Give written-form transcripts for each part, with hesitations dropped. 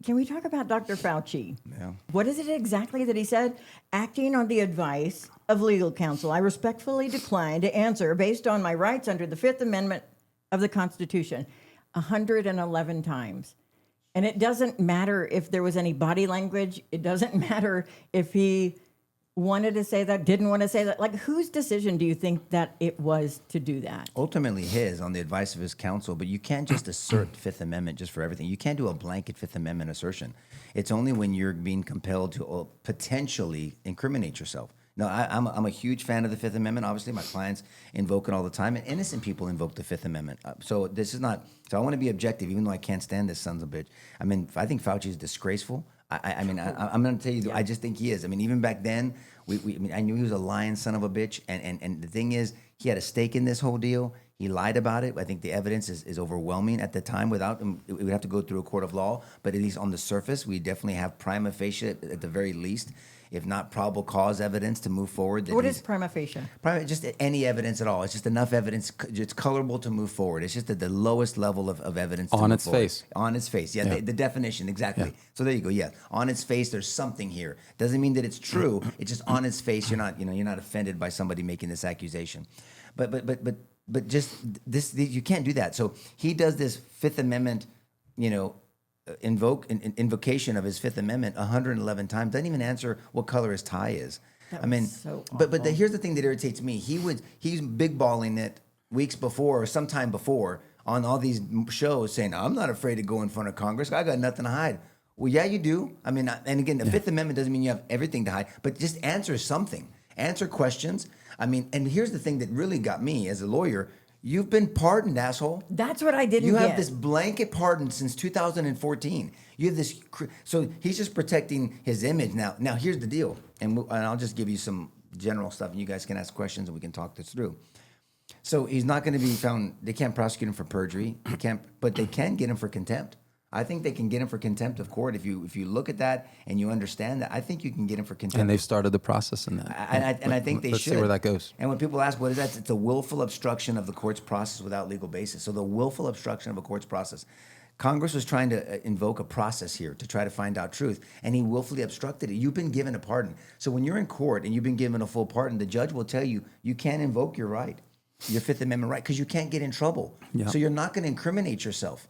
Can we talk about Dr. Fauci? Yeah. What is it exactly that he said? Acting on the advice of legal counsel, I respectfully decline to answer based on my rights under the Fifth Amendment of the Constitution. 111 times. And it doesn't matter if there was any body language. It doesn't matter if he wanted to say that, didn't want to say that. Like, whose decision do you think that it was to do that? Ultimately his, on the advice of his counsel, but you can't just assert Fifth Amendment just for everything. You can't do a blanket Fifth Amendment assertion. It's only when you're being compelled to potentially incriminate yourself. No, I'm a huge fan of the Fifth Amendment. Obviously, my clients invoke it all the time, and innocent people invoke the Fifth Amendment. So this is not. So I want to be objective, even though I can't stand this sons of a bitch. I mean, I think Fauci is disgraceful. I'm going to tell you, I just think he is. I mean, even back then, I knew he was a lying son of a bitch. And the thing is, he had a stake in this whole deal. He lied about it. I think the evidence is overwhelming at the time. Without him, it would have to go through a court of law. But at least on the surface, we definitely have prima facie, at the very least, if not probable cause evidence to move forward. What is prima facie? Just any evidence at all. It's just enough evidence. It's colorable to move forward. It's just at the lowest level of evidence. On its face. On its face. Yeah, the definition, exactly. Yeah. So there you go. Yeah, on its face, there's something here. Doesn't mean that it's true. It's just on its face. You're not offended by somebody making this accusation. But just this, you can't do that. So he does this Fifth Amendment, invocation of his Fifth Amendment 111 times. Doesn't even answer what color his tie is. So but here's the thing that irritates me. He's big balling it weeks before or sometime before on all these shows saying, I'm not afraid to go in front of Congress. I got nothing to hide. Well, yeah, you do. I mean, and again, the Fifth Amendment doesn't mean you have everything to hide, but just answer something. Answer questions. I mean, and here's the thing that really got me as a lawyer. You've been pardoned, asshole. That's what I didn't You have get. this blanket pardon since 2014. You have this, so he's just protecting his image now. Now, here's the deal, and I'll just give you some general stuff, and you guys can ask questions, and we can talk this through. So he's not going to be found. They can't prosecute him for perjury. But they can get him for contempt. I think they can get him for contempt of court. If you look at that and you understand that, I think you can get him for contempt. And they've started the process in that. And I think they Let's should. see where that goes. And when people ask, what is that? It's a willful obstruction of the court's process without legal basis. So the willful obstruction of a court's process. Congress was trying to invoke a process here to try to find out truth, and he willfully obstructed it. You've been given a pardon. So when you're in court and you've been given a full pardon, the judge will tell you, you can't invoke your right, your Fifth Amendment right, because you can't get in trouble. Yeah. So you're not going to incriminate yourself.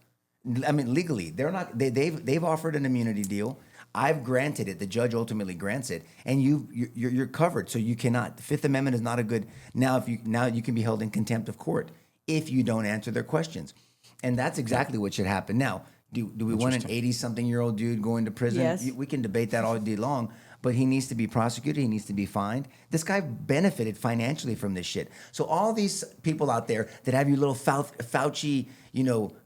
I mean, legally, they're not. They've offered an immunity deal. I've granted it. The judge ultimately grants it, and you're covered. So you cannot. The Fifth Amendment is not a good. Now you can be held in contempt of court if you don't answer their questions, and that's exactly what should happen. Now, do we want an 80-something-year-old dude going to prison? Yes. We can debate that all day long. But he needs to be prosecuted. He needs to be fined. This guy benefited financially from this shit. So all these people out there that have your little Fauci,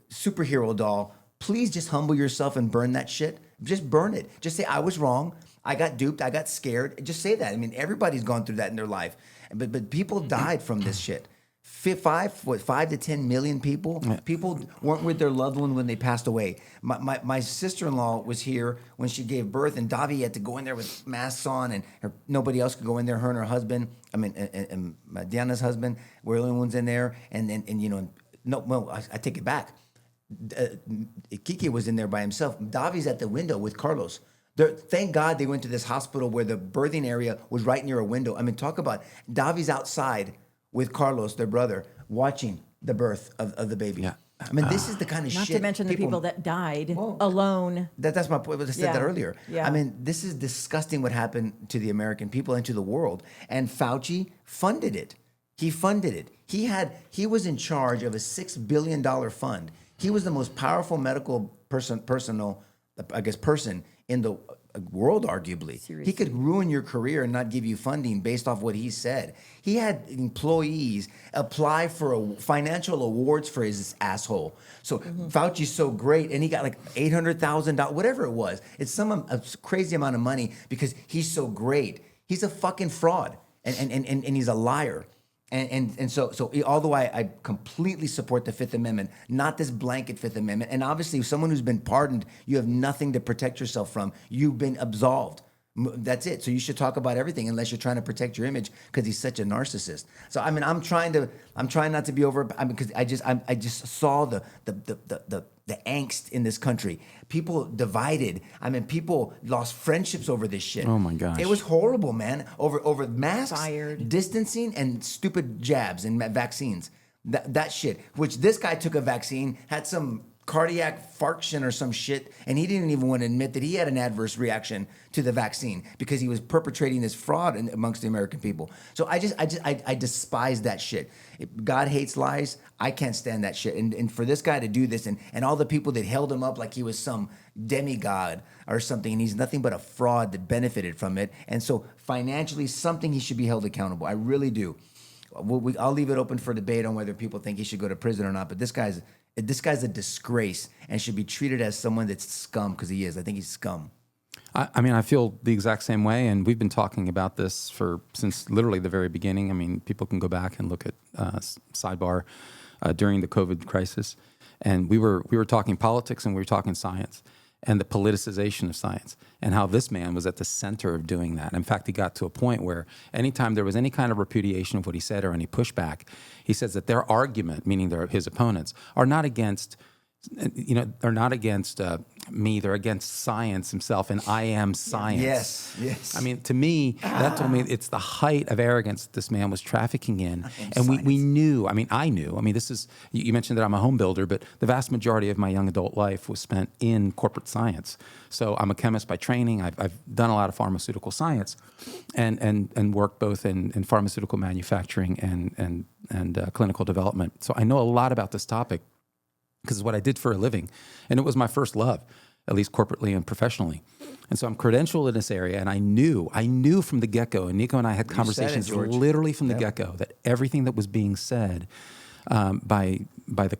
superhero doll, please just humble yourself and burn that shit. Just burn it. Just say, I was wrong. I got duped. I got scared. Just say that. I mean, everybody's gone through that in their life. But people died from this shit. 5 to 10 million people. People weren't with their loved one when they passed away. My sister-in-law was here when she gave birth, and Davi had to go in there with masks on, and nobody else could go in there. Her and her husband, and Diana's husband, were the only ones in there. I take it back. Kiki was in there by himself. Davi's at the window with Carlos. Thank God they went to this hospital where the birthing area was right near a window. I mean, talk about Davi's outside with Carlos, their brother, watching the birth of the baby. Yeah. I mean, this is the kind of Not shit. to mention the people that died alone. That's my point. I said that earlier. Yeah. I mean, this is disgusting what happened to the American people and to the world. And Fauci funded it. He funded it. He was in charge of a $6 billion fund. He was the most powerful medical person in the world, arguably. Seriously. He could ruin your career and not give you funding based off what he said. He had employees apply for financial awards for his asshole. So Fauci's so great, and he got like $800,000, whatever it was. It's a crazy amount of money because he's so great. He's a fucking fraud, and he's a liar. And so although I completely support the Fifth Amendment, not this blanket Fifth Amendment, and obviously someone who's been pardoned, you have nothing to protect yourself from. You've been absolved. That's it. So you should talk about everything unless you're trying to protect your image because he's such a narcissist. So I mean, I'm trying not to be over. I mean, because I just saw the angst in this country. People divided. I mean, people lost friendships over this shit. Oh my gosh, it was horrible, man. Over masks, Fired. distancing, and stupid jabs and vaccines. That shit. Which this guy took a vaccine, had some cardiac farction or some shit, and he didn't even want to admit that he had an adverse reaction to the vaccine because he was perpetrating this fraud amongst the American people. So I despise that shit. God hates lies. I can't stand that shit. And for this guy to do this, and all the people that held him up like he was some demigod or something, and he's nothing but a fraud that benefited from it. And so financially, something he should be held accountable. I really do. I'll leave it open for debate on whether people think he should go to prison or not. But this guy's a disgrace and should be treated as someone that's scum, because he is. I think he's scum. I mean, I feel the exact same way, and we've been talking about this since literally the very beginning. I mean, people can go back and look at Sidebar during the COVID crisis, and we were talking politics and we were talking science and the politicization of science, and how this man was at the center of doing that. In fact, he got to a point where anytime there was any kind of repudiation of what he said or any pushback, he says that their argument, meaning his opponents, are not against me, they're against science himself, and I am science. Yes. I mean, to me, that told me it's the height of arrogance that this man was trafficking in. And we knew, I knew, this is, you mentioned that I'm a home builder, but the vast majority of my young adult life was spent in corporate science. So I'm a chemist by training. I've done a lot of pharmaceutical science and worked both in pharmaceutical manufacturing and clinical development. So I know a lot about this topic, because it's what I did for a living. And it was my first love, at least corporately and professionally. And so I'm credentialed in this area, and I knew from the get-go, and Nico and I had conversations literally from the get-go, that everything that was being said by the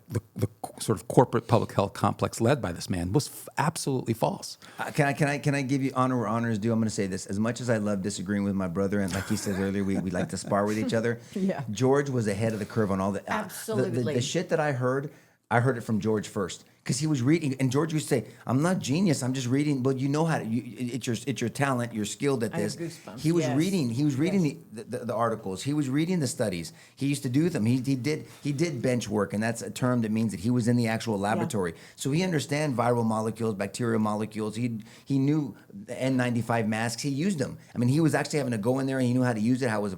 sort of corporate public health complex led by this man was absolutely false. Can I give you honor where honor is due? I'm going to say this. As much as I love disagreeing with my brother, and like he said earlier, we like to spar with each other. Yeah. George was ahead of the curve on all the Absolutely. the shit that I heard it from George first, because he was reading, and George used to say, "I'm not genius. I'm just reading." But you know how to. It's your talent. You're skilled at this. I have goosebumps. He was Yes. reading. He was reading the articles. He was reading the studies. He used to do them. He did bench work, and that's a term that means that he was in the actual laboratory. So he understands viral molecules, bacterial molecules. He knew the N95 masks. He used them. I mean, he was actually having to go in there, and he knew how to use it, how it was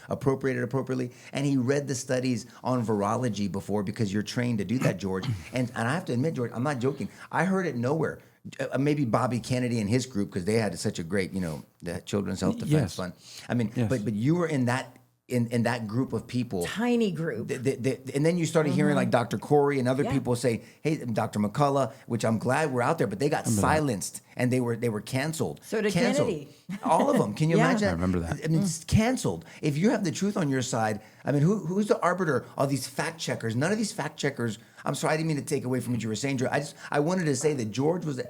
appropriated appropriately, and he read the studies on virology before, because you're trained to do that, George. And I have to admit, George, I'm not joking. I heard it nowhere. Maybe Bobby Kennedy and his group, because they had such a great, the Children's Health Defense Fund. I mean, but you were in that group of people. Tiny group. And then you started hearing like Dr. Corey and other people say, "Hey, Dr. McCullough," which I'm glad we're out there, but they got silenced and they were canceled. So did canceled. Kennedy. All of them. Can you imagine that? I remember that. I mean, it's canceled. If you have the truth on your side, I mean, who's the arbiter of these fact checkers? None of these fact checkers. I'm sorry, I didn't mean to take away from what you were saying, George. I wanted to say that George was.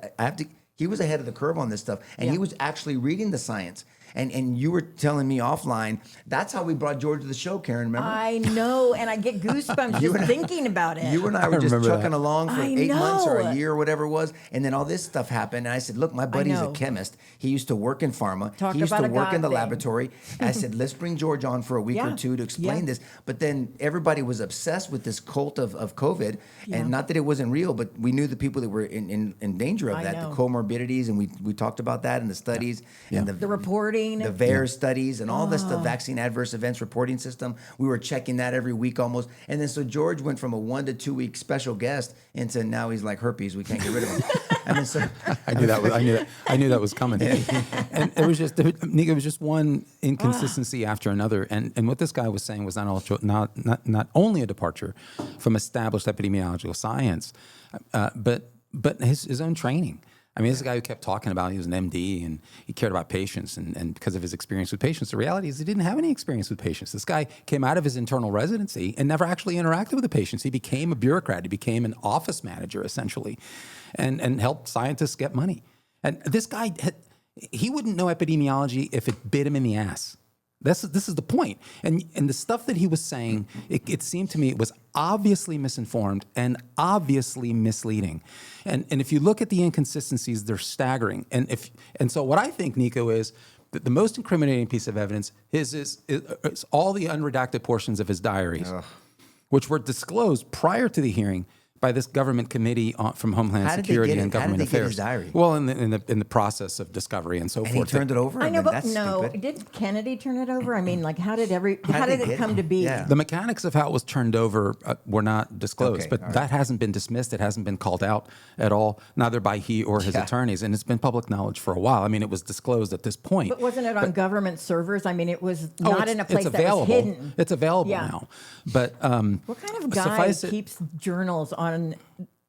He was ahead of the curve on this stuff, and he was actually reading the science. And you were telling me offline, that's how we brought George to the show, Karen, remember? I know, and I get goosebumps just thinking about it. You and I were just trucking along for 8 months or a year or whatever it was, and then all this stuff happened, and I said, look, my buddy's a chemist. He used to work in pharma. Talk he used about to a work in the God thing. laboratory. I said, let's bring George on for a week or two to explain this. But then everybody was obsessed with this cult of COVID, and not that it wasn't real, but we knew the people that were in danger of that, the comorbidities, and we talked about that in the studies, and the reporting. The VAERS studies and all this, the vaccine adverse events reporting system. We were checking that every week almost. And then so George went from a 1 to 2 week special guest into now he's like herpes. We can't get rid of him. And then so I knew that was coming. And it was just one inconsistency after another. And what this guy was saying was not only a departure from established epidemiological science, but his own training. I mean, this is a guy who kept talking about he was an MD and he cared about patients and because of his experience with patients. The reality is he didn't have any experience with patients. This guy came out of his internal residency and never actually interacted with the patients. He became a bureaucrat. He became an office manager, essentially, and helped scientists get money. And this guy, he wouldn't know epidemiology if it bit him in the ass. This is the point. And the stuff that he was saying, it seemed to me it was obviously misinformed and obviously misleading. And if you look at the inconsistencies, they're staggering. And so what I think, Nico, is that the most incriminating piece of evidence is all the unredacted portions of his diaries, which were disclosed prior to the hearing by this government committee from Homeland Security and Government Affairs. How did they get his diary? Well, in the process of discovery and so And forth. he turned it over? I know, mean, but that's no. stupid. Did Kennedy turn it over? I mean, like, how did How it did come to be? Yeah. The mechanics of how it was turned over were not disclosed, Okay, but all right. that hasn't been dismissed. It hasn't been called out at all, neither by he or his attorneys, and it's been public knowledge for a while. I mean, it was disclosed at this point. But wasn't it on government servers? I mean, it was Oh, not in a place it's that available. was hidden. It's available Yeah. now. But What kind of guy suffice it- keeps journals on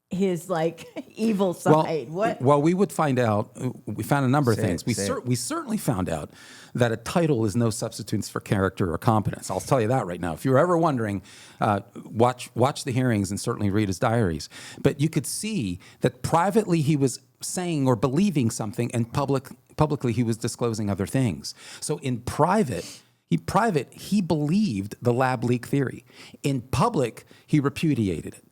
his like evil side? Well, we would find out. We found a number of Say things. it. We certainly found out that a title is no substitute for character or competence. I'll tell you that right now. If you're ever wondering, watch the hearings and certainly read his diaries. But you could see that privately he was saying or believing something, and publicly he was disclosing other things. So in private, he believed the lab leak theory. In public, he repudiated it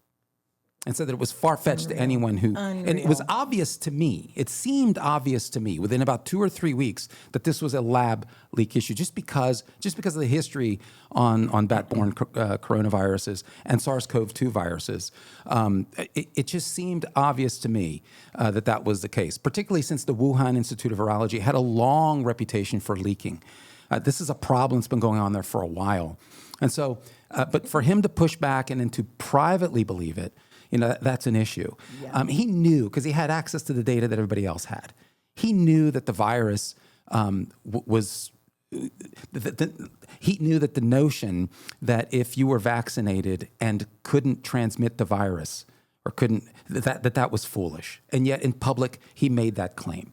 and said that it was far-fetched to anyone who, and it was obvious to me, it seemed obvious to me within about 2 or 3 weeks that this was a lab leak issue, just because of the history on bat-borne coronaviruses and SARS-CoV-2 viruses. It just seemed obvious to me that was the case, particularly since the Wuhan Institute of Virology had a long reputation for leaking. This is a problem that's been going on there for a while. And so, but for him to push back and then to privately believe it, that's an issue. Yeah. He knew, because he had access to the data that everybody else had. He knew that the virus he knew that the notion that if you were vaccinated and couldn't transmit the virus or that was foolish. And yet in public, he made that claim.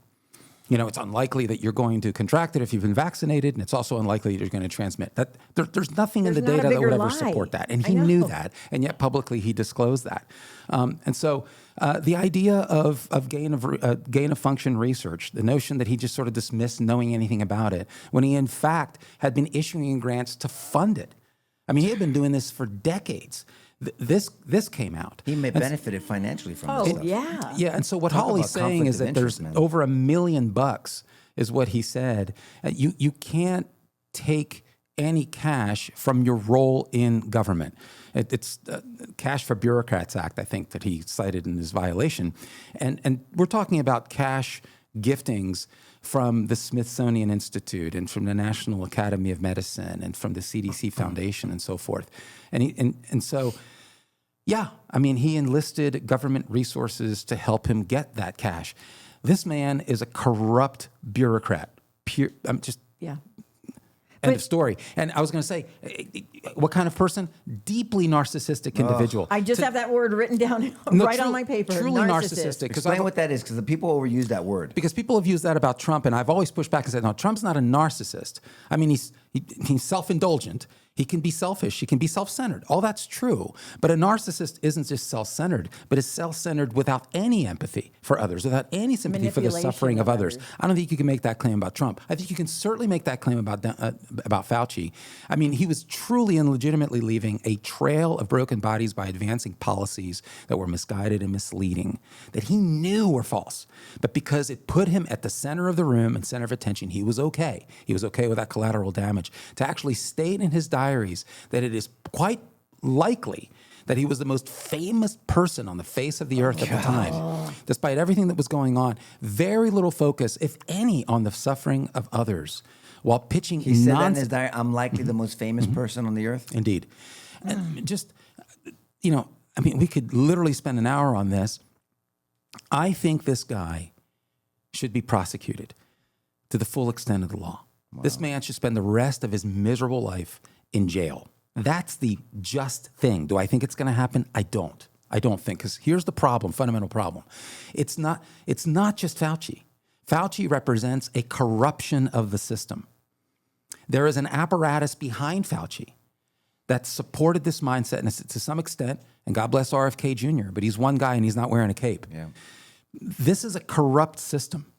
It's unlikely that you're going to contract it if you've been vaccinated, and it's also unlikely that you're going to transmit. There's nothing in the There's not a data that would bigger ever lie. support that, and I he knew know. that, and yet publicly he disclosed that. And so the idea of gain of function research, the notion that he just sort of dismissed knowing anything about it, when he in fact had been issuing grants to fund it. I mean, he had been doing this for decades. This came out. He may benefited financially from this stuff. Yeah. Yeah, and so what Talk Holly's about saying is conflict of that there's interest, man. over $1 million is what he said. You can't take any cash from your role in government. It's Cash for Bureaucrats Act, I think, that he cited in his violation. And we're talking about cash giftings from the Smithsonian Institute and from the National Academy of Medicine and from the CDC Foundation and so forth. And so, yeah, I mean, he enlisted government resources to help him get that cash. This man is a corrupt bureaucrat. Yeah. End of story. And I was going to say, what kind of person? Deeply narcissistic individual. I just have that word written down right on my paper. Truly narcissistic. Explain what that is, because the people overuse that word. Because people have used that about Trump, and I've always pushed back and said, no, Trump's not a narcissist. I mean, he's self-indulgent. He can be selfish. He can be self-centered. All that's true. But a narcissist isn't just self-centered, but is self-centered without any empathy for others, without any sympathy for the Manipulation suffering of of others. others. I don't think you can make that claim about Trump. I think you can certainly make that claim about Fauci. I mean, he was truly and legitimately leaving a trail of broken bodies by advancing policies that were misguided and misleading, that he knew were false. But because it put him at the center of the room and center of attention, he was okay. He was okay with that collateral damage. To actually state in his diaries that it is quite likely that he was the most famous person on the face of the earth at the time. Despite everything that was going on, very little focus, if any, on the suffering of others, while pitching He said that in nonsense. his diary, I'm likely the most famous person on the earth. Indeed. And just, I mean, we could literally spend an hour on this. I think this guy should be prosecuted to the full extent of the law. Wow. This man should spend the rest of his miserable life in jail. That's the just thing. Do I think it's going to happen? I don't think, because here's the problem, fundamental problem. It's not just Fauci. Fauci represents a corruption of the system. There is an apparatus behind Fauci that supported this mindset, and to some extent, and God bless RFK Jr., but he's one guy and he's not wearing a cape. Yeah. This is a corrupt system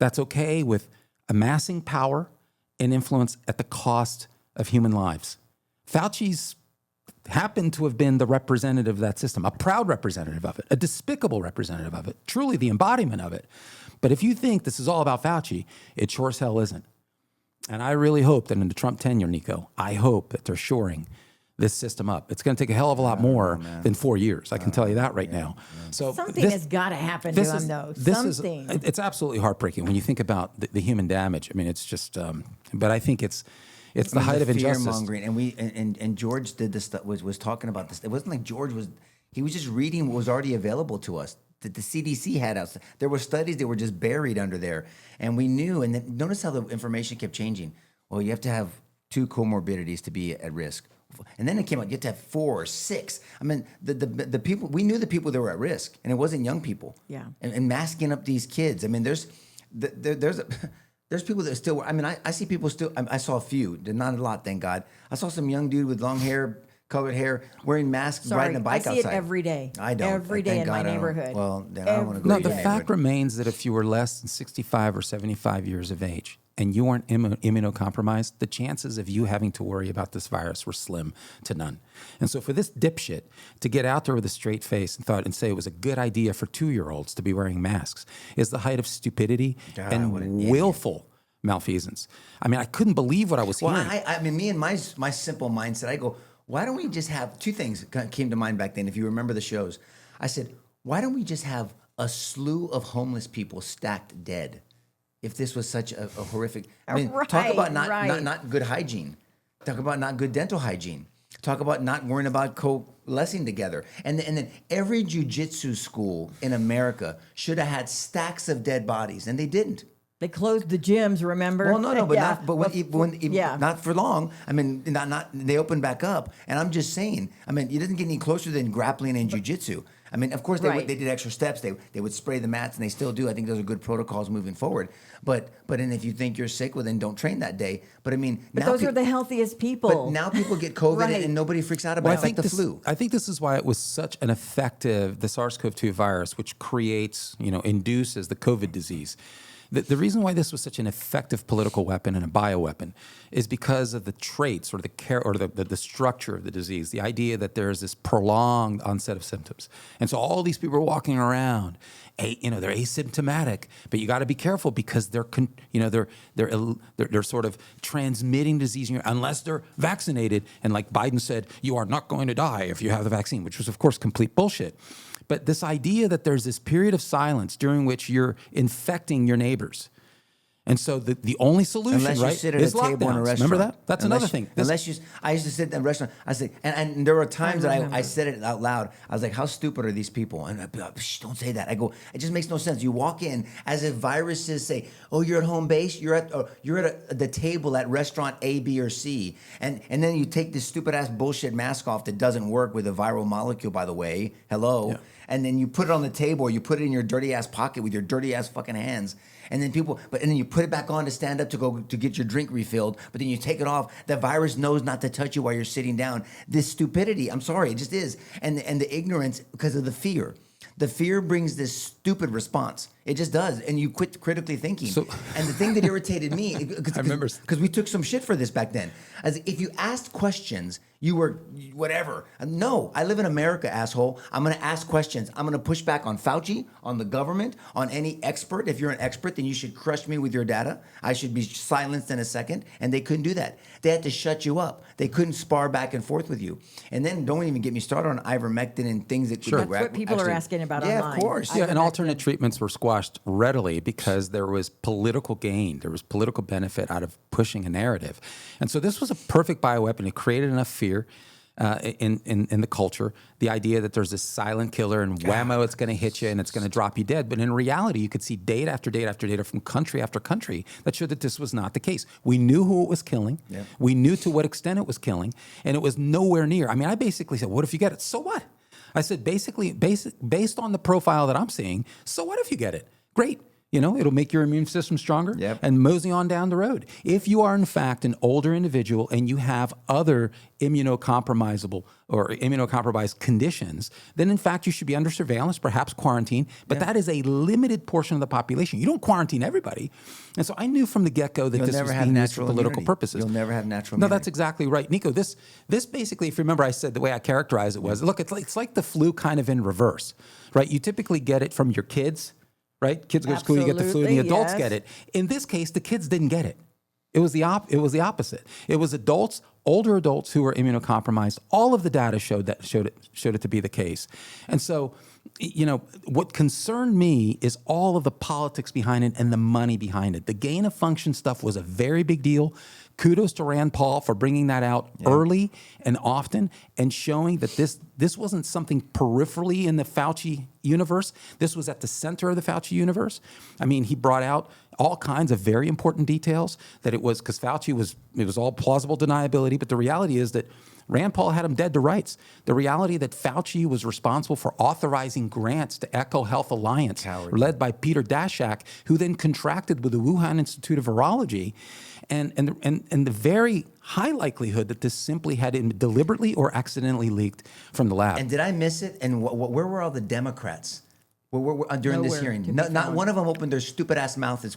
that's okay with amassing power and influence at the cost of human lives. Fauci's happened to have been the representative of that system, a proud representative of it, a despicable representative of it, truly the embodiment of it. But if you think this is all about Fauci, it sure as hell isn't. And I really hope that in the Trump tenure, Nico, I hope that they're shoring this system up. It's going to take a hell of a lot more than 4 years. I can tell you that right now. So Something has got to happen to him, though. Something. It's absolutely heartbreaking when you think about the human damage. I mean, it's just. But I think it's the height of injustice. Fear-mongering. And George did this stuff, was talking about this. It wasn't like George was. He was just reading what was already available to us. That the CDC had us. There were studies that were just buried under there, and we knew. And then notice how the information kept changing. Well, you have to have 2 comorbidities to be at risk. And then it came out, you have to have 4 or 6. I mean, the people, we knew the people that were at risk, and it wasn't young people. Yeah. And masking up these kids. I mean, there's people that still, I mean, I see people still, I saw a few, not a lot, thank God. I saw some young dude with long hair, colored hair, wearing masks, riding a bike outside. I see it every day. I don't. Every day in my neighborhood. Well, then I don't want to go No, to the your fact neighborhood. remains that if you were less than 65 or 75 years of age and you weren't immunocompromised, the chances of you having to worry about this virus were slim to none. And so for this dipshit to get out there with a straight face and say it was a good idea for 2-year-olds to be wearing masks is the height of stupidity and willful malfeasance. I mean, I couldn't believe what I was hearing. I mean, me and my simple mindset, I go, why don't we just have 2 things came to mind back then, if you remember the shows. I said, why don't we just have a slew of homeless people stacked dead? If this was such a horrific, I mean, talk about not good hygiene. Talk about not good dental hygiene. Talk about not worrying about coalescing together. And then every jiu-jitsu school in America should have had stacks of dead bodies, and they didn't. They closed the gyms, remember? Well, no, but Yeah. not for long. I mean, not they opened back up, and I'm just saying. I mean, you didn't get any closer than grappling and jiu-jitsu. I mean, of course, they did extra steps. They would spray the mats, and they still do. I think those are good protocols moving forward. But and if you think you're sick, well, then don't train that day. But I mean, But those are the healthiest people. But now people get COVID and nobody freaks out about it. It's like the flu. I think this is why it was such an effective, the SARS-CoV-2 virus, which induces the COVID disease. The reason why this was such an effective political weapon and a bioweapon is because of the traits or the structure of the disease, the idea that there's this prolonged onset of symptoms. And so all these people are walking around, they're asymptomatic, but you got to be careful because they're sort of transmitting disease unless they're vaccinated. And like Biden said, you are not going to die if you have the vaccine, which was, of course, complete bullshit. But this idea that there's this period of silence during which you're infecting your neighbors. And so the only solution, unless you sit at is a table in a lockdowns. restaurant. Remember that? That's another thing. I used to sit in a restaurant. I said, and there were times that I said it out loud. I was like, how stupid are these people? And I'd be like, shh, don't say that. I go, it just makes no sense. You walk in as if viruses say, oh, you're at home base. You're at the table at restaurant A, B, or C. And then you take this stupid ass bullshit mask off that doesn't work with a viral molecule, by the way. Hello. Yeah. And then you put it on the table, or you put it in your dirty ass pocket with your dirty ass fucking hands. And then and then you put it back on to stand up to get your drink refilled. But then you take it off. The virus knows not to touch you while you're sitting down. This stupidity, I'm sorry, it just is. And the ignorance because of the fear. The fear brings this stupid response. It just does. And you quit critically thinking. And the thing that irritated me, I remember, because we took some shit for this back then. As if you asked questions, you were whatever. No, I live in America, asshole. I'm going to ask questions. I'm going to push back on Fauci, on the government, on any expert. If you're an expert, then you should crush me with your data. I should be silenced in a second. And they couldn't do that. They had to shut you up. They couldn't spar back and forth with you. And then don't even get me started on Ivermectin and things that That's what people are asking about online. Yeah, of course. Yeah, and alternate treatments were squashed readily because there was political gain. There was political benefit out of pushing a narrative. And so this was a perfect bioweapon. It created enough fear in the culture, the idea that there's this silent killer and whammo, it's going to hit you and it's going to drop you dead. But in reality, you could see data after data after data from country after country that showed that this was not the case. We knew who it was killing. Yeah. We knew to what extent it was killing, and it was nowhere near. I mean, I basically said, what if you get it? So what? I said, based on the profile that I'm seeing, so what if you get it? Great. It'll make your immune system stronger Yep. and mosey on down the road. If you are, in fact, an older individual and you have other immunocompromisable or immunocompromised conditions, then, in fact, you should be under surveillance, perhaps quarantine. But that is a limited portion of the population. You don't quarantine everybody. And so I knew from the get-go that You'll this never was have being used for natural political immunity. purposes. You'll never have natural No, immunity. that's exactly right. Nico, this basically, if you remember, I said the way I characterized it was, look, it's like the flu kind of in reverse, right? You typically get it from your kids, right? Kids go to school, you get the flu, and the Absolutely, adults yes. get it. In this case, the kids didn't get it. It was the opposite. It was adults, older adults who were immunocompromised. All of the data showed it to be the case. And so, what concerned me is all of the politics behind it and the money behind it. The gain of function stuff was a very big deal. Kudos to Rand Paul for bringing that out early and often and showing that this wasn't something peripherally in the Fauci universe. This was at the center of the Fauci universe. I mean, he brought out all kinds of very important details that it was because Fauci it was all plausible deniability. But the reality is that Rand Paul had him dead to rights. The reality that Fauci was responsible for authorizing grants to EcoHealth Alliance, led by Peter Daszak, who then contracted with the Wuhan Institute of Virology, and the very high likelihood that this simply had been deliberately or accidentally leaked from the lab. And did I miss it? And where were all the Democrats? During this Nowhere hearing, to be not found. one of them opened their stupid ass mouths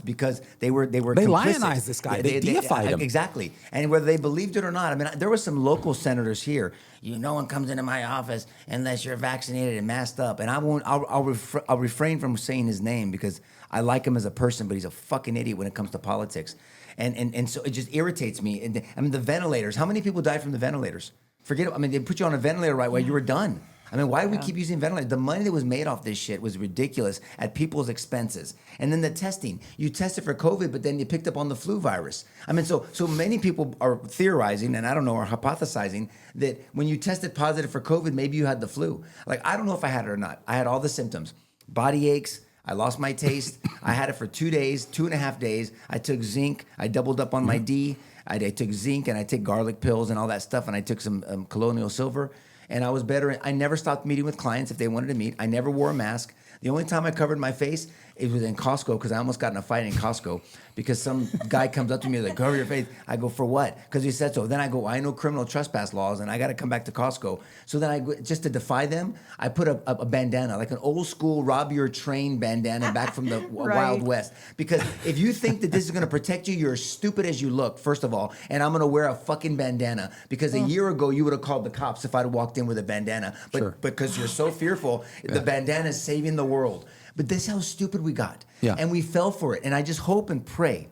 because they were They complicit. lionized this guy. They deified him. Exactly. And whether they believed it or not, I mean, there were some local senators here. No one comes into my office unless you're vaccinated and masked up. And I won't. I'll refrain from saying his name because I like him as a person, but he's a fucking idiot when it comes to politics. And so it just irritates me. And I mean, the ventilators. How many people died from the ventilators? Forget it. I mean, they put you on a ventilator right away. You were done. I mean, why do we keep using ventilators? The money that was made off this shit was ridiculous at people's expenses. And then the testing. You tested for COVID, but then you picked up on the flu virus. I mean, so many people are theorizing, and I don't know, are hypothesizing that when you tested positive for COVID, maybe you had the flu. Like, I don't know if I had it or not. I had all the symptoms. Body aches. I lost my taste. I had it for 2 days, 2.5 days. I took zinc. I doubled up on my D. I took zinc, and I take garlic pills and all that stuff, and I took some colonial silver. And I was better. I never stopped meeting with clients if they wanted to meet. I never wore a mask. The only time I covered my face, it was in Costco because I almost got in a fight in Costco because some guy comes up to me like, cover your face. I go, for what? Because he said so. Then I go, I know criminal trespass laws and I got to come back to Costco. So then just to defy them, I put a bandana, like an old school rob your train bandana back from the Wild West. Because if you think that this is going to protect you, you're as stupid as you look, first of all. And I'm going to wear a fucking bandana because a year ago you would have called the cops if I'd walked in with a bandana. But because you're so fearful, the bandana is saving the world. But this is how stupid we got. Yeah. And we fell for it. And I just hope and pray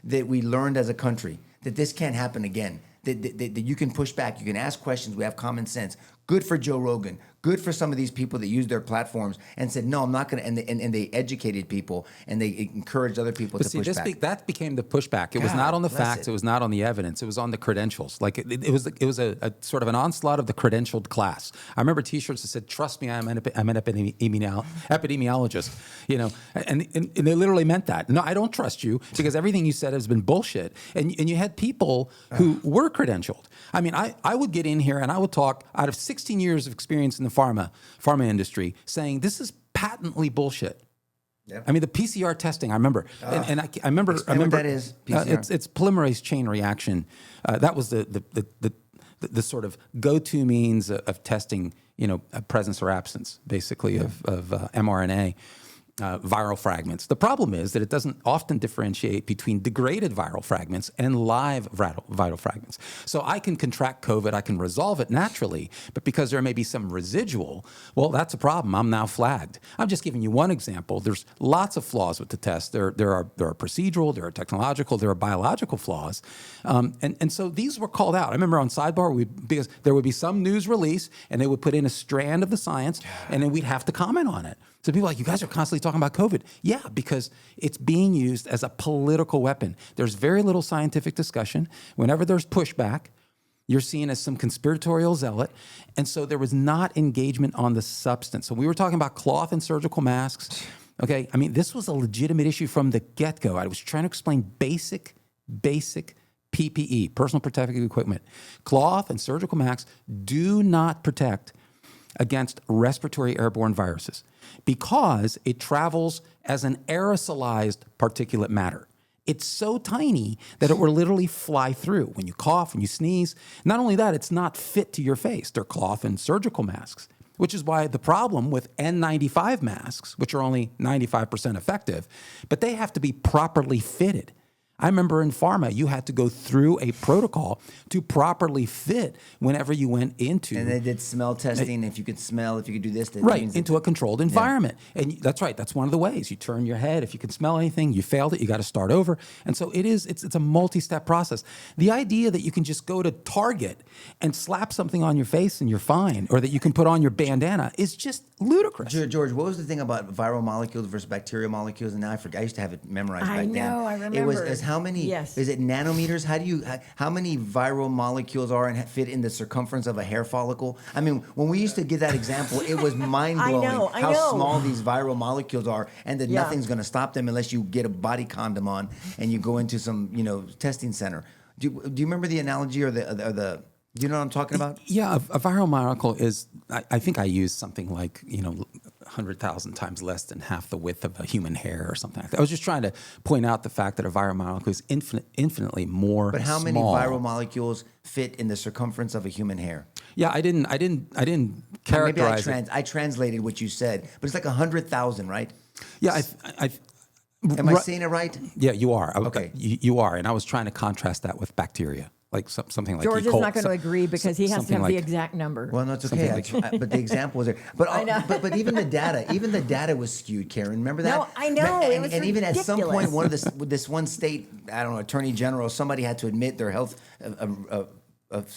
that we learned as a country that this can't happen again. That you can push back, you can ask questions, we have common sense. Good for Joe Rogan. Good for some of these people that use their platforms and said, no, I'm not going to, and they educated people and they encouraged other people to push back. That became the pushback. It was not on the facts. It was not on the evidence. It was on the credentials. Like it was a sort of an onslaught of the credentialed class. I remember T-shirts that said, "Trust me, I'm an epidemiologist." And they literally meant that. No, I don't trust you because everything you said has been bullshit. And you had people who were credentialed. I mean, I would get in here and I would talk out of 16 years of experience in the pharma industry, saying this is patently bullshit. Yep. I mean, the PCR testing. I remember, and I remember. What that is. PCR. It's polymerase chain reaction. That was the sort of go-to means of testing. Presence or absence, basically, of mRNA. Viral fragments. The problem is that it doesn't often differentiate between degraded viral fragments and live viral fragments. So I can contract COVID, I can resolve it naturally, but because there may be some residual, well, that's a problem. I'm now flagged. I'm just giving you one example. There's lots of flaws with the test. There are procedural, there are technological, there are biological flaws, and so these were called out. I remember on Sidebar, because there would be some news release, and they would put in a strand of the science, and then we'd have to comment on it. So people are like, you guys are constantly talking about COVID. Yeah, because it's being used as a political weapon. There's very little scientific discussion. Whenever there's pushback, you're seen as some conspiratorial zealot. And so there was not engagement on the substance. So we were talking about cloth and surgical masks. Okay, I mean, this was a legitimate issue from the get-go. I was trying to explain basic PPE, personal protective equipment. Cloth and surgical masks do not protect against respiratory airborne viruses because it travels as an aerosolized particulate matter. It's so tiny that it will literally fly through when you cough, when you sneeze. Not only that, it's not fit to your face. They're cloth and surgical masks, which is why the problem with N95 masks, which are only 95% effective, but they have to be properly fitted. I remember in Pharma, you had to go through a protocol to properly fit whenever you went into. And they did smell testing. If you could smell, if you could do this, that right, means into a controlled environment. And that's right. That's one of the ways. You turn your head. If you can smell anything, you failed it, you got to start over. And so it's a multi-step process. The idea that you can just go to Target and slap something on your face and you're fine, or that you can put on your bandana is just ludicrous. George, what was the thing about viral molecules versus bacterial molecules? And now I forget. I used to have it memorized back then. I remember. It was how many? Yes. Is it nanometers? How many viral molecules are and fit in the circumference of a hair follicle? I mean, when we used to give that example, it was mind blowing I how know. small these viral molecules are, and that Yeah. nothing's going to stop them unless you get a body condom on and you go into some testing center. Do you remember the analogy or the do you know what I'm talking about? Yeah, a viral molecule is, I think I used something like, 100,000 times less than half the width of a human hair or something like that. I was just trying to point out the fact that a viral molecule is infinitely more But how small. many viral molecules fit in the circumference of a human hair? Yeah, I didn't characterize Maybe it. I translated what you said, but it's like 100,000, right? Yeah, Am I saying it right? Yeah, you are. Okay. You are. And I was trying to contrast that with bacteria, like something like George E. is coli. not going to agree because he has to something have like- the exact number. Well, no, it's okay. But the example was there. But I know. but even the data was skewed, Karen. Remember that? No, I know. And, It was and even at some point, ridiculous. this one state, I don't know, attorney general, somebody had to admit, their health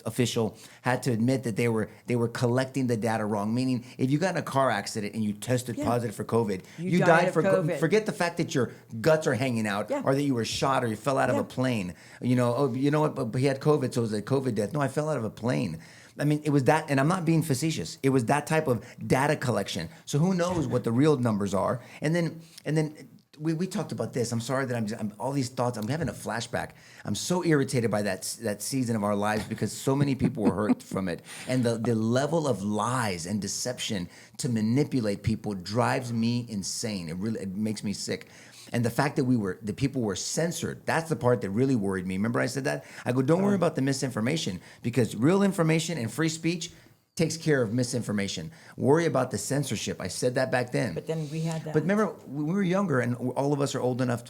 official had to admit that they were collecting the data wrong. Meaning, if you got in a car accident and you tested positive for COVID, You died died of for COVID. Forget the fact that your guts are hanging out, Yeah. or that you were shot, or you fell out of Yeah. a plane. You know what? But he had COVID, so it was a COVID death. No, I fell out of a plane. I mean, it was that, and I'm not being facetious. It was that type of data collection. So who knows what the real numbers are? And then we talked about this. I'm sorry that I'm all these thoughts. I'm having a flashback. I'm so irritated by that season of our lives because so many people were hurt from it, and the level of lies and deception to manipulate people drives me insane. It makes me sick. And the fact that the people were censored, that's the part that really worried me. Remember I said that? I go, don't worry about the misinformation, because real information and free speech takes care of misinformation. Worry about the censorship. I said that back then. But then we had that. But remember, when we were younger, and all of us are old enough.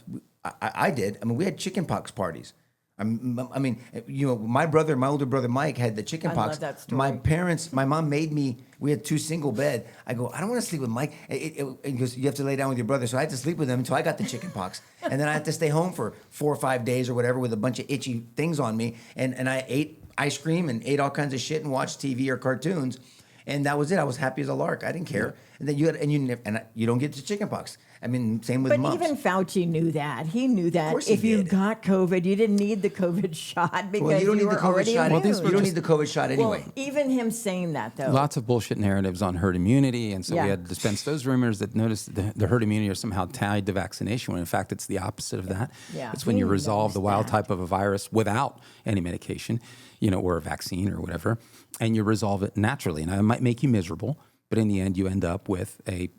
I did. I mean, we had chickenpox parties. I mean, my older brother Mike had the chickenpox. love that story. My mom made me. We had 2 single bed. I go, I don't want to sleep with Mike. He goes, you have to lay down with your brother. So I had to sleep with him until I got the chickenpox, and then I had to stay home for 4 or 5 days or whatever with a bunch of itchy things on me, and I ate ice cream and ate all kinds of shit and watched TV or cartoons, and that was it. I was happy as a lark. I didn't care. And then you don't get the chickenpox. I mean, same with But mumps. even Fauci knew that. He knew that course he if you did. got COVID, you didn't need the COVID shot because Well, you don't need were the COVID already shot. immune. You don't need the COVID shot anyway. Well, even him saying that, though. Lots of bullshit narratives on herd immunity, and so Yeah. we had to dispense those rumors that noticed the herd immunity are somehow tied to vaccination, when in fact it's the opposite of that. Yeah, It's when he you resolve knows the wild that. type of a virus without any medication, or a vaccine or whatever, and you resolve it naturally. And it might make you miserable, but in the end, you end up with a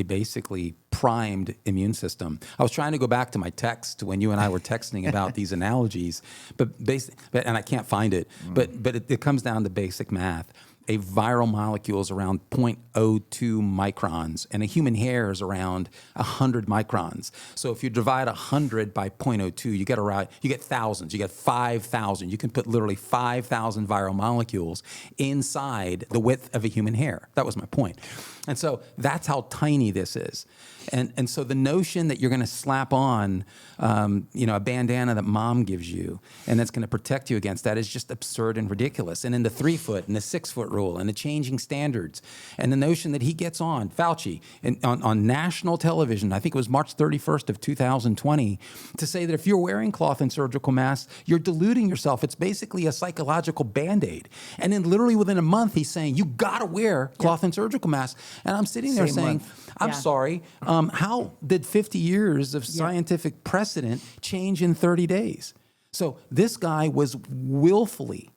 basically primed immune system. I was trying to go back to my text when you and I were texting about these analogies, and I can't find it. But it comes down to basic math. A viral molecule is around 0.02 microns, and a human hair is around 100 microns. So if you divide 100 by 0.02, you get thousands. You get 5,000. You can put literally 5,000 viral molecules inside the width of a human hair. That was my point. And so that's how tiny this is. And so the notion that you're going to slap on, a bandana that mom gives you, and that's going to protect you against that is just absurd and ridiculous. And in the 3-foot and the 6-foot rule and the changing standards, and the notion that he gets on, Fauci, on national television, I think it was March 31st of 2020, to say that if you're wearing cloth and surgical masks, you're deluding yourself. It's basically a psychological Band-Aid. And then literally within a month, he's saying, you got to wear cloth and surgical masks. And I'm sitting there Same saying, month. I'm Yeah. sorry, how did 50 years of scientific precedent change in 30 days? So this guy was willfully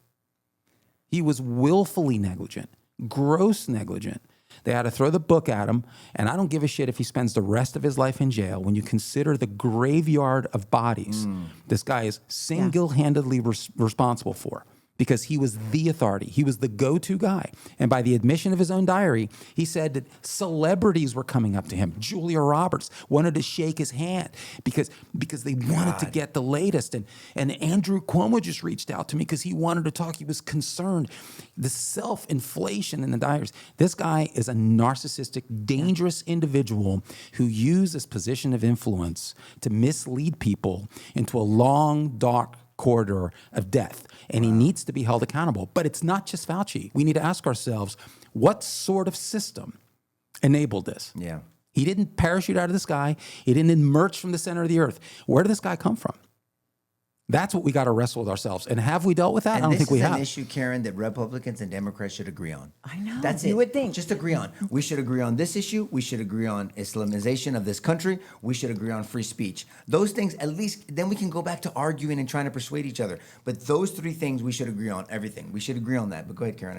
negligent, gross negligent. They had to throw the book at him, and I don't give a shit if he spends the rest of his life in jail. When you consider the graveyard of bodies this guy is single-handedly responsible for, because he was the authority. He was the go-to guy. And by the admission of his own diary, he said that celebrities were coming up to him. Julia Roberts wanted to shake his hand because they wanted to get the latest. And Andrew Cuomo just reached out to me because he wanted to talk. He was concerned. The self-inflation in the diaries. This guy is a narcissistic, dangerous individual who used his position of influence to mislead people into a long, dark corridor of death. And he needs to be held accountable. But it's not just Fauci. We need to ask ourselves, what sort of system enabled this? Yeah. He didn't parachute out of the sky. He didn't emerge from the center of the earth. Where did this guy come from? That's what we got to wrestle with ourselves. And have we dealt with that? And I don't think we This have. is an issue, Karen, that Republicans and Democrats should agree on. I know. That's You it. would think. Just agree on. We should agree on this issue. We should agree on Islamization of this country. We should agree on free speech. Those things, at least, then we can go back to arguing and trying to persuade each other. But those three things, we should agree on everything. We should agree on that. But go ahead, Karen.